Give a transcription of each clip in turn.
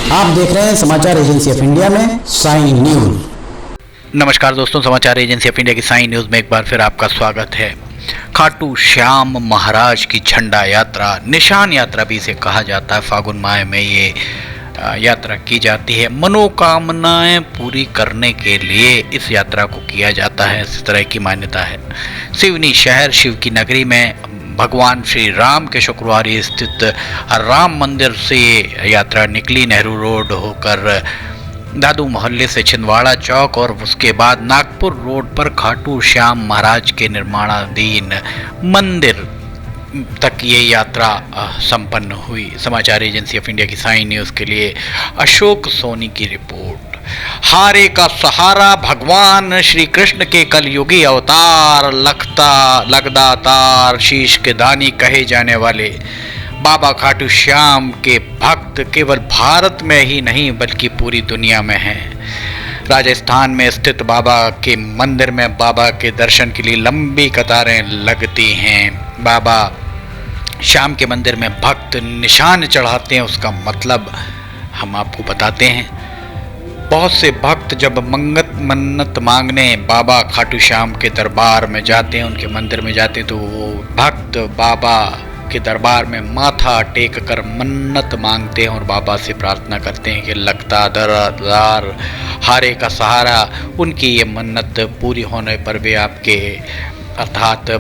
आप देख रहे हैं समाचार एजेंसी ऑफ इंडिया में साई न्यूज। नमस्कार दोस्तों, समाचार एजेंसी ऑफ इंडिया की साई न्यूज में एक बार फिर आपका स्वागत है। खाटू श्याम महाराज की झंडा यात्रा, निशान यात्रा भी इसे कहा जाता है। फागुन माह में ये यात्रा की जाती है। मनोकामनाएं पूरी करने के लिए इस यात्रा को किया जाता है, इस तरह की मान्यता है। सिवनी शहर, शिव की नगरी में भगवान श्री राम के शुक्रवारी स्थित राम मंदिर से ये यात्रा निकली। नेहरू रोड होकर दादू मोहल्ले से छिंदवाड़ा चौक और उसके बाद नागपुर रोड पर खाटू श्याम महाराज के निर्माणाधीन मंदिर तक ये यात्रा संपन्न हुई। समाचार एजेंसी ऑफ इंडिया की साई न्यूज़ के लिए अशोक सोनी की रिपोर्ट। हारे का सहारा भगवान श्री कृष्ण के कलयुगी अवतार, लगदातार, शीश के दानी कहे जाने वाले बाबा खाटू श्याम के भक्त केवल भारत में ही नहीं बल्कि पूरी दुनिया में हैं। राजस्थान में स्थित बाबा के मंदिर में बाबा के दर्शन के लिए लंबी कतारें लगती हैं। बाबा श्याम के मंदिर में भक्त निशान चढ़ाते हैं, उसका मतलब हम आपको बताते हैं। बहुत से भक्त जब मन्नत मांगने बाबा खाटू श्याम के दरबार में जाते हैं, उनके मंदिर में जाते हैं, तो वो भक्त बाबा के दरबार में माथा टेक कर मन्नत मांगते हैं और बाबा से प्रार्थना करते हैं कि लगदातार, हारे का सहारा। उनकी ये मन्नत पूरी होने पर वे आपके अर्थात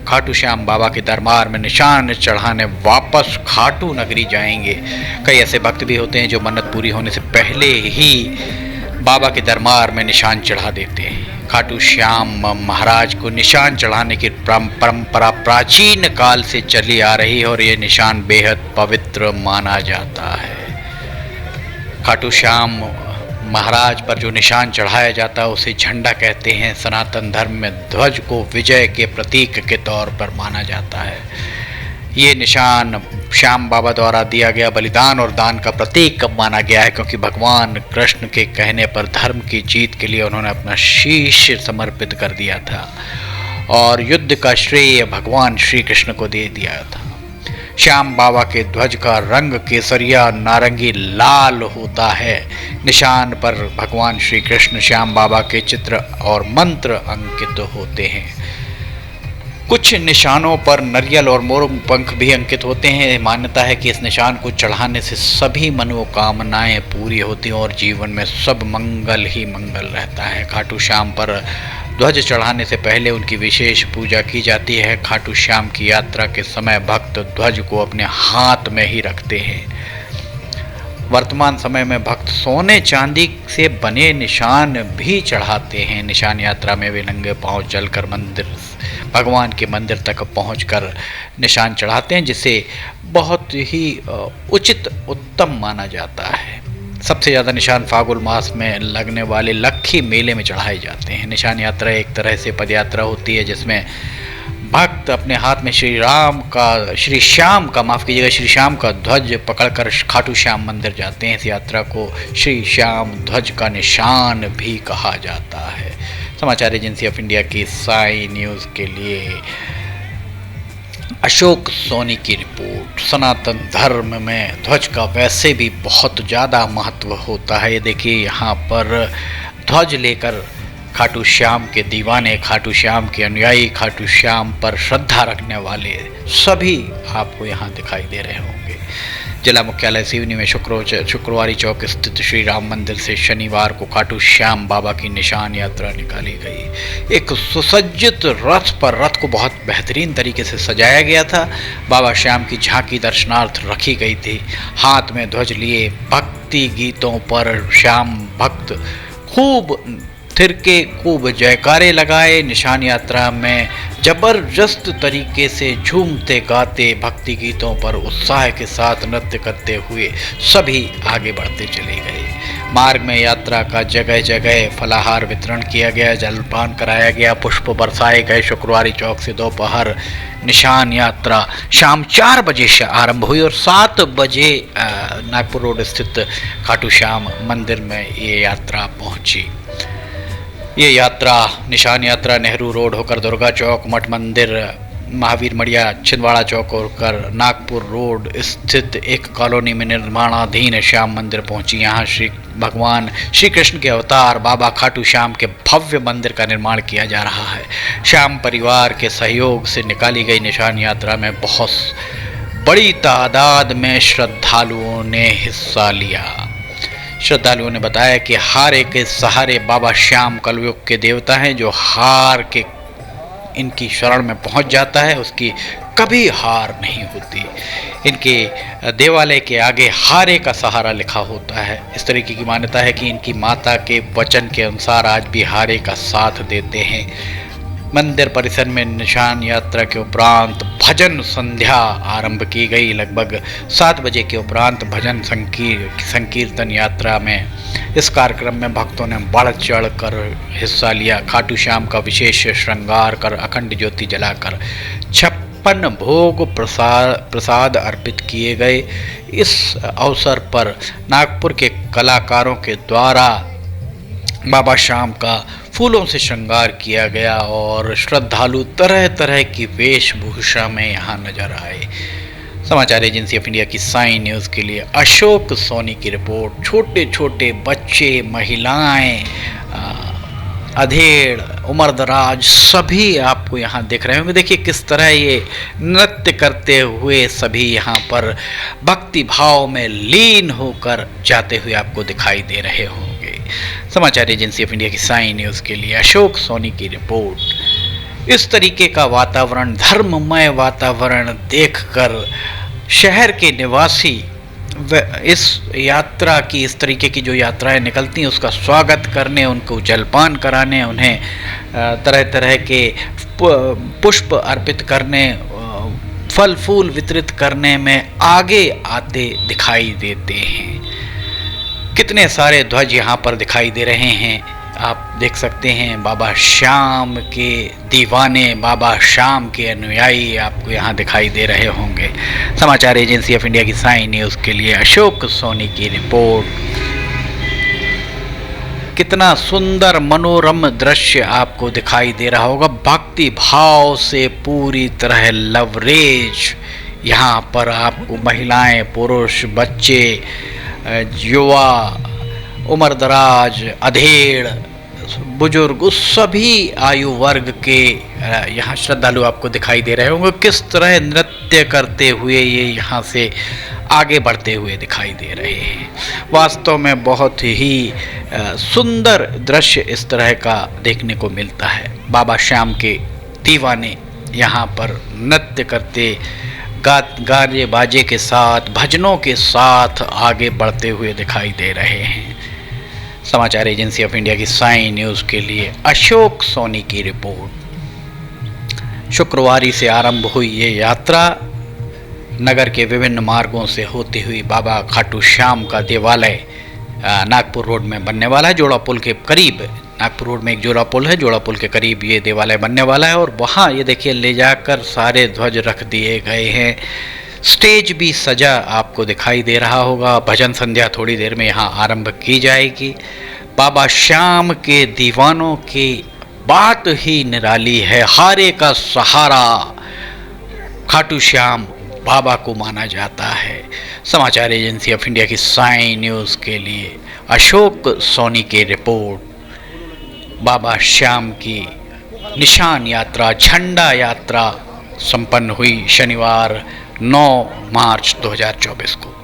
खाटू श्याम बाबा के दरबार में निशान चढ़ाने वापस खाटू नगरी जाएंगे। कई ऐसे भक्त भी होते हैं जो मन्नत पूरी होने से पहले ही बाबा के दरबार में निशान चढ़ा देते हैं। खाटू श्याम महाराज को निशान चढ़ाने की परंपरा प्राचीन काल से चली आ रही है और ये निशान बेहद पवित्र माना जाता है। खाटू श्याम महाराज पर जो निशान चढ़ाया जाता है उसे झंडा कहते हैं। सनातन धर्म में ध्वज को विजय के प्रतीक के तौर पर माना जाता है। ये निशान श्याम बाबा द्वारा दिया गया बलिदान और दान का प्रतीक माना गया है, क्योंकि भगवान कृष्ण के कहने पर धर्म की जीत के लिए उन्होंने अपना शीश समर्पित कर दिया था और युद्ध का श्रेय भगवान श्री कृष्ण को दे दिया था। श्याम बाबा के ध्वज का रंग केसरिया, नारंगी, लाल होता है। निशान पर भगवान श्री कृष्ण, श्याम बाबा के चित्र और मंत्र अंकित होते हैं। कुछ निशानों पर नरियल और मोर पंख भी अंकित होते हैं। मान्यता है कि इस निशान को चढ़ाने से सभी मनोकामनाएं पूरी होती हैं और जीवन में सब मंगल ही मंगल रहता है। खाटू श्याम पर ध्वज चढ़ाने से पहले उनकी विशेष पूजा की जाती है। खाटू श्याम की यात्रा के समय भक्त ध्वज को अपने हाथ में ही रखते हैं। वर्तमान समय में भक्त सोने चांदी से बने निशान भी चढ़ाते हैं। निशान यात्रा में वे नंगे पांव चलकर भगवान के मंदिर तक पहुंचकर निशान चढ़ाते हैं, जिसे बहुत ही उचित उत्तम माना जाता है। सबसे ज़्यादा निशान फागुन मास में लगने वाले लक्खी मेले में चढ़ाए जाते हैं। निशान यात्रा एक तरह से पदयात्रा होती है जिसमें भक्त अपने हाथ में श्री श्याम का ध्वज पकड़कर खाटू श्याम मंदिर जाते हैं। इस यात्रा को श्री श्याम ध्वज का निशान भी कहा जाता है। समाचार एजेंसी ऑफ इंडिया की साई न्यूज़ के लिए अशोक सोनी की रिपोर्ट। सनातन धर्म में ध्वज का वैसे भी बहुत ज़्यादा महत्व होता है। ये देखिए, यहाँ पर ध्वज लेकर खाटू श्याम के दीवाने, खाटू श्याम के अनुयायी, खाटू श्याम पर श्रद्धा रखने वाले सभी आपको यहाँ दिखाई दे रहे होंगे। जिला मुख्यालय सिवनी में शुक्रवारी चौक स्थित श्री राम मंदिर से शनिवार को खाटू श्याम बाबा की निशान यात्रा निकाली गई। एक सुसज्जित रथ को बहुत बेहतरीन तरीके से सजाया गया था। बाबा श्याम की झांकी दर्शनार्थ रखी गई थी। हाथ में ध्वज लिए भक्ति गीतों पर श्याम भक्त खूब थिरके, खूब जयकारे लगाए। निशान यात्रा में जबरदस्त तरीके से झूमते गाते भक्ति गीतों पर उत्साह के साथ नृत्य करते हुए सभी आगे बढ़ते चले गए। मार्ग में यात्रा का जगह जगह फलाहार वितरण किया गया, जलपान कराया गया, पुष्प बरसाए गए। शुक्रवारी चौक से दोपहर निशान यात्रा शाम 4 बजे से आरंभ हुई और 7 बजे नागपुर रोड स्थित खाटू श्याम मंदिर में ये यात्रा पहुंची। ये यात्रा, निशान यात्रा नेहरू रोड होकर दुर्गा चौक, मठ मंदिर, महावीर मड़िया छिंदवाड़ा चौक होकर नागपुर रोड स्थित एक कॉलोनी में निर्माणाधीन श्याम मंदिर पहुंची। यहां भगवान श्री कृष्ण के अवतार बाबा खाटू श्याम के भव्य मंदिर का निर्माण किया जा रहा है। श्याम परिवार के सहयोग से निकाली गई निशान यात्रा में बहुत बड़ी तादाद में श्रद्धालुओं ने हिस्सा लिया। श्रद्धालुओं ने बताया कि हारे के सहारे बाबा श्याम कलयुग के देवता हैं। जो हार के इनकी शरण में पहुंच जाता है उसकी कभी हार नहीं होती। इनके देवालय के आगे हारे का सहारा लिखा होता है। इस तरीके की मान्यता है कि इनकी माता के वचन के अनुसार आज भी हारे का साथ देते हैं। मंदिर परिसर में निशान यात्रा के उपरांत भजन संध्या आरंभ की गई। लगभग 7 बजे के उपरांत भजन संकीर्तन यात्रा में इस कार्यक्रम में भक्तों ने बढ़ चढ़ कर हिस्सा लिया। खाटू श्याम का विशेष श्रृंगार कर अखंड ज्योति जलाकर 56 भोग प्रसाद अर्पित किए गए। इस अवसर पर नागपुर के कलाकारों के द्वारा बाबा श्याम का फूलों से श्रृंगार किया गया और श्रद्धालु तरह तरह की वेशभूषा में यहाँ नजर आए। समाचार एजेंसी ऑफ इंडिया की साइन न्यूज़ के लिए अशोक सोनी की रिपोर्ट। छोटे छोटे बच्चे, महिलाएं, अधेड़, उम्रदराज सभी आपको यहाँ दिख रहे होंगे। देखिए किस तरह ये नृत्य करते हुए सभी यहाँ पर भक्ति भाव में लीन होकर जाते हुए आपको दिखाई दे रहे होंगे। समाचार एजेंसी ऑफ इंडिया की साइन न्यूज़ के लिए अशोक सोनी की रिपोर्ट। इस तरीके का वातावरण, धर्ममय वातावरण देखकर शहर के निवासी इस यात्रा की, इस तरीके की जो यात्राएं निकलती हैं उसका स्वागत करने, उनको जलपान कराने, उन्हें तरह तरह के पुष्प अर्पित करने, फल फूल वितरित करने में आगे आते दिखाई देते हैं। कितने सारे ध्वज यहाँ पर दिखाई दे रहे हैं। आप देख सकते हैं बाबा श्याम के दीवाने, बाबा श्याम के अनुयायी आपको यहाँ दिखाई दे रहे होंगे। समाचार एजेंसी ऑफ इंडिया की साइन न्यूज़ के लिए अशोक सोनी की रिपोर्ट। कितना सुंदर मनोरम दृश्य आपको दिखाई दे रहा होगा। भक्ति भाव से पूरी तरह लवरेज यहाँ पर आपको महिलाएं, पुरुष, बच्चे, युवा, उम्रदराज, अधेड़, बुजुर्ग, उस सभी आयु वर्ग के यहाँ श्रद्धालु आपको दिखाई दे रहे होंगे। किस तरह नृत्य करते हुए ये यहाँ से आगे बढ़ते हुए दिखाई दे रहे हैं। वास्तव में बहुत ही सुंदर दृश्य इस तरह का देखने को मिलता है। बाबा श्याम के दीवाने यहाँ पर नृत्य करते, गाजे बाजे के साथ, भजनों के साथ आगे बढ़ते हुए दिखाई दे रहे हैं। समाचार एजेंसी ऑफ इंडिया की साइन न्यूज़ के लिए अशोक सोनी की रिपोर्ट। शुक्रवार से आरंभ हुई ये यात्रा नगर के विभिन्न मार्गों से होती हुई बाबा खाटू श्याम का देवालय नागपुर रोड में बनने वाला है। जोड़ा पुल के करीब, नागपुर रोड में एक जोड़ा पुल है, जोड़ा पुल के करीब ये देवालय बनने वाला है और वहाँ ये देखिए ले जाकर सारे ध्वज रख दिए गए हैं। स्टेज भी सजा आपको दिखाई दे रहा होगा। भजन संध्या थोड़ी देर में यहाँ आरंभ की जाएगी। बाबा श्याम के दीवानों की बात ही निराली है। हारे का सहारा खाटू श्याम बाबा को माना जाता है। समाचार एजेंसी ऑफ इंडिया की साइन न्यूज़ के लिए अशोक सोनी की रिपोर्ट। बाबा श्याम की निशान यात्रा, झंडा यात्रा संपन्न हुई शनिवार 9 मार्च 2024 को।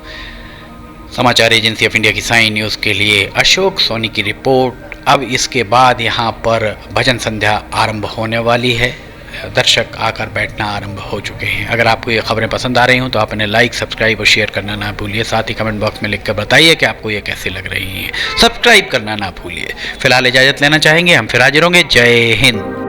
समाचार एजेंसी ऑफ इंडिया की साइन न्यूज़ के लिए अशोक सोनी की रिपोर्ट। अब इसके बाद यहाँ पर भजन संध्या आरंभ होने वाली है। दर्शक आकर बैठना आरंभ हो चुके हैं। अगर आपको ये खबरें पसंद आ रही हों तो आप इन्हें लाइक, सब्सक्राइब और शेयर करना ना भूलिए। साथ ही कमेंट बॉक्स में लिखकर बताइए कि आपको ये कैसी लग रही हैं। सब्सक्राइब करना ना भूलिए। फिलहाल इजाज़त लेना चाहेंगे, हम फिर हाजिर होंगे। जय हिंद।